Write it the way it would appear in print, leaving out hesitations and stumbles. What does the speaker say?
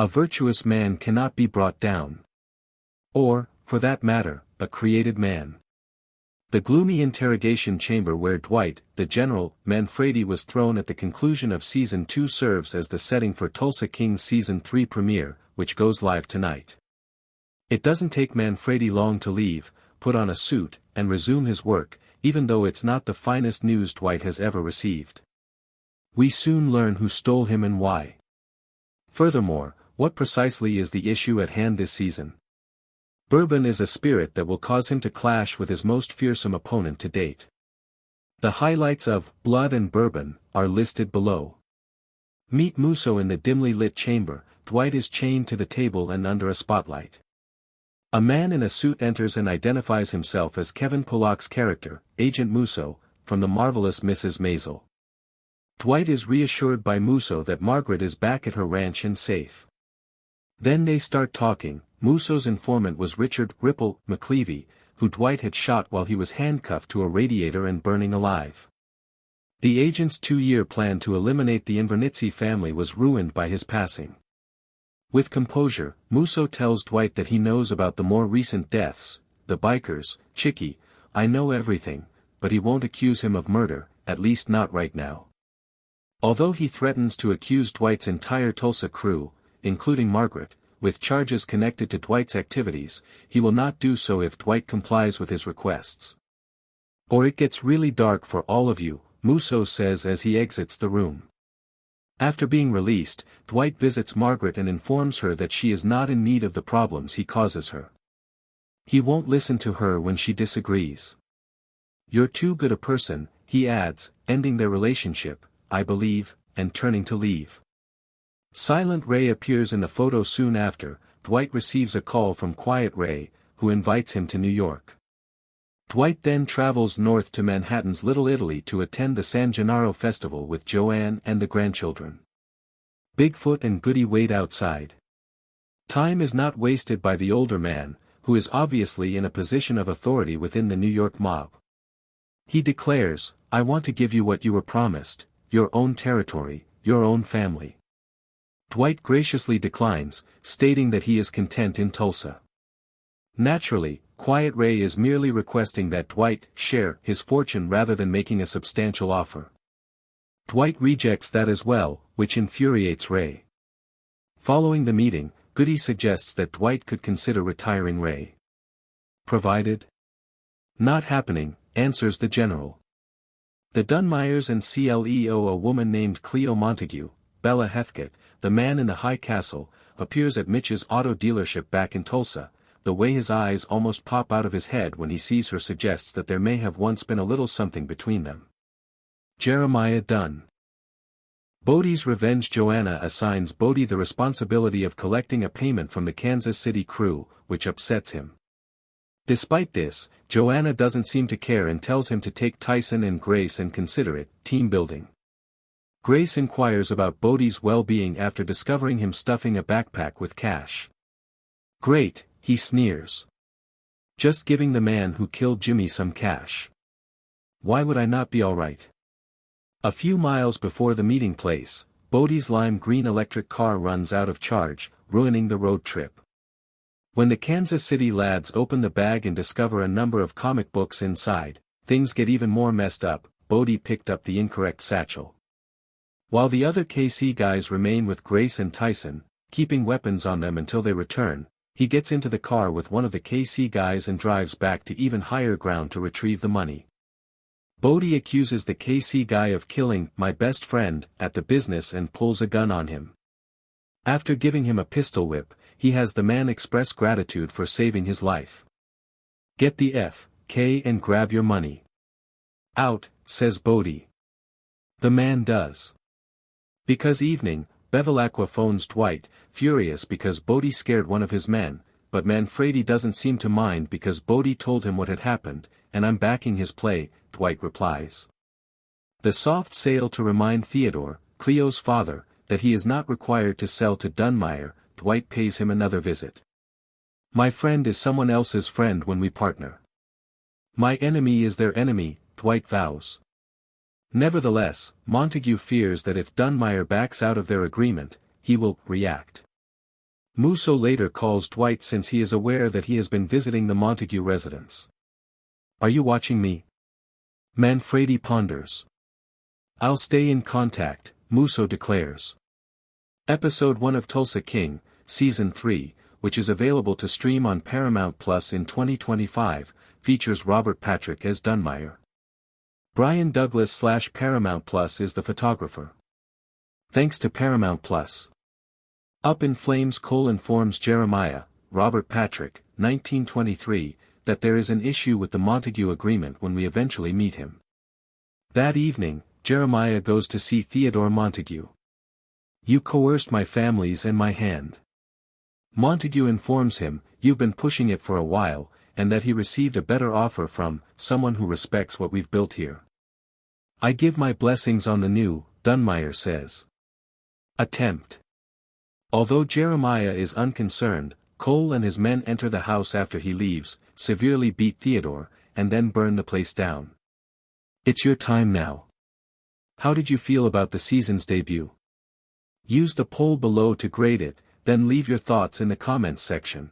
A virtuous man cannot be brought down. Or, for that matter, a created man. The gloomy interrogation chamber where Dwight, the General, Manfredi was thrown at the conclusion of Season 2 serves as the setting for Tulsa King's Season 3 premiere, which goes live tonight. It doesn't take Manfredi long to leave, put on a suit, and resume his work, even though it's not the finest news Dwight has ever received. We soon learn who stole him and why. Furthermore, what precisely is the issue at hand this season? Bourbon is a spirit that will cause him to clash with his most fearsome opponent to date. The highlights of Blood and Bourbon are listed below. Meet Musso in the dimly lit chamber. Dwight is chained to the table and under a spotlight. A man in a suit enters and identifies himself as Kevin Pollak's character, Agent Musso, from the marvelous Mrs. Maisel. Dwight is reassured by Musso that Margaret is back at her ranch and safe. Then they start talking. Musso's informant was Richard "Ripple" McCleavy, who Dwight had shot while he was handcuffed to a radiator and burning alive. The agent's 2-year plan to eliminate the Invernizzi family was ruined by his passing. With composure, Musso tells Dwight that he knows about the more recent deaths, the bikers. "Chicky, I know everything, but he won't accuse him of murder, at least not right now." Although he threatens to accuse Dwight's entire Tulsa crew, including Margaret, with charges connected to Dwight's activities, he will not do so if Dwight complies with his requests. "Or it gets really dark for all of you," Musso says as he exits the room. After being released, Dwight visits Margaret and informs her that she is not in need of the problems he causes her. He won't listen to her when she disagrees. "You're too good a person," he adds, ending their relationship, "I believe," and turning to leave. Silent Ray appears in the photo soon after. Dwight receives a call from Quiet Ray, who invites him to New York. Dwight then travels north to Manhattan's Little Italy to attend the San Gennaro Festival with Joanne and the grandchildren. Bigfoot and Goody wait outside. Time is not wasted by the older man, who is obviously in a position of authority within the New York mob. He declares, "I want to give you what you were promised, your own territory, your own family." Dwight graciously declines, stating that he is content in Tulsa. Naturally, Quiet Ray is merely requesting that Dwight share his fortune rather than making a substantial offer. Dwight rejects that as well, which infuriates Ray. Following the meeting, Goody suggests that Dwight could consider retiring Ray. "Provided?" "Not happening," answers the general. The Dunmeyers and CLEO, a woman named Cleo Montague, Bella Heathcote, the man in the high castle, appears at Mitch's auto dealership back in Tulsa. The way his eyes almost pop out of his head when he sees her suggests that there may have once been a little something between them. Jeremiah Dunn. Bodie's revenge. Joanna assigns Bodie the responsibility of collecting a payment from the Kansas City crew, which upsets him. Despite this, Joanna doesn't seem to care and tells him to take Tyson and Grace and consider it team building. Grace inquires about Bodie's well-being after discovering him stuffing a backpack with cash. "Great," he sneers. "Just giving the man who killed Jimmy some cash. Why would I not be alright?" A few miles before the meeting place, Bodie's lime green electric car runs out of charge, ruining the road trip. When the Kansas City lads open the bag and discover a number of comic books inside, things get even more messed up. Bodie picked up the incorrect satchel. While the other KC guys remain with Grace and Tyson, keeping weapons on them until they return, he gets into the car with one of the KC guys and drives back to even higher ground to retrieve the money. Bodie accuses the KC guy of killing "my best friend" at the business and pulls a gun on him. After giving him a pistol whip, he has the man express gratitude for saving his life. "Get the F.K. and grab your money." "Out," says Bodie. The man does. Because evening, Bevilacqua phones Dwight, furious because Bodie scared one of his men, but Manfredi doesn't seem to mind because Bodie told him what had happened, and "I'm backing his play," Dwight replies. The soft sale to remind Theodore, Cleo's father, that he is not required to sell to Dunmeyer. Dwight pays him another visit. "My friend is someone else's friend when we partner. My enemy is their enemy," Dwight vows. Nevertheless, Montague fears that if Dunmeyer backs out of their agreement, he will react. Musso later calls Dwight since he is aware that he has been visiting the Montague residence. Are you watching me? Manfredi ponders. I'll stay in contact, Musso declares. Episode 1 of Tulsa King, Season 3, which is available to stream on Paramount Plus in 2025, features Robert Patrick as Dunmire. Brian Douglas / Paramount Plus is the photographer. Thanks to Paramount Plus. Up in Flames Cole informs Jeremiah, Robert Patrick, 1923, that there is an issue with the Montague agreement when we eventually meet him. That evening, Jeremiah goes to see Theodore Montague. You coerced my families and my hand. Montague informs him, you've been pushing it for a while, and that he received a better offer from someone who respects what we've built here. I give my blessings on the new, Dunmire says. Attempt. Although Jeremiah is unconcerned, Cole and his men enter the house after he leaves, severely beat Theodore, and then burn the place down. It's your time now. How did you feel about the season's debut? Use the poll below to grade it, then leave your thoughts in the comments section.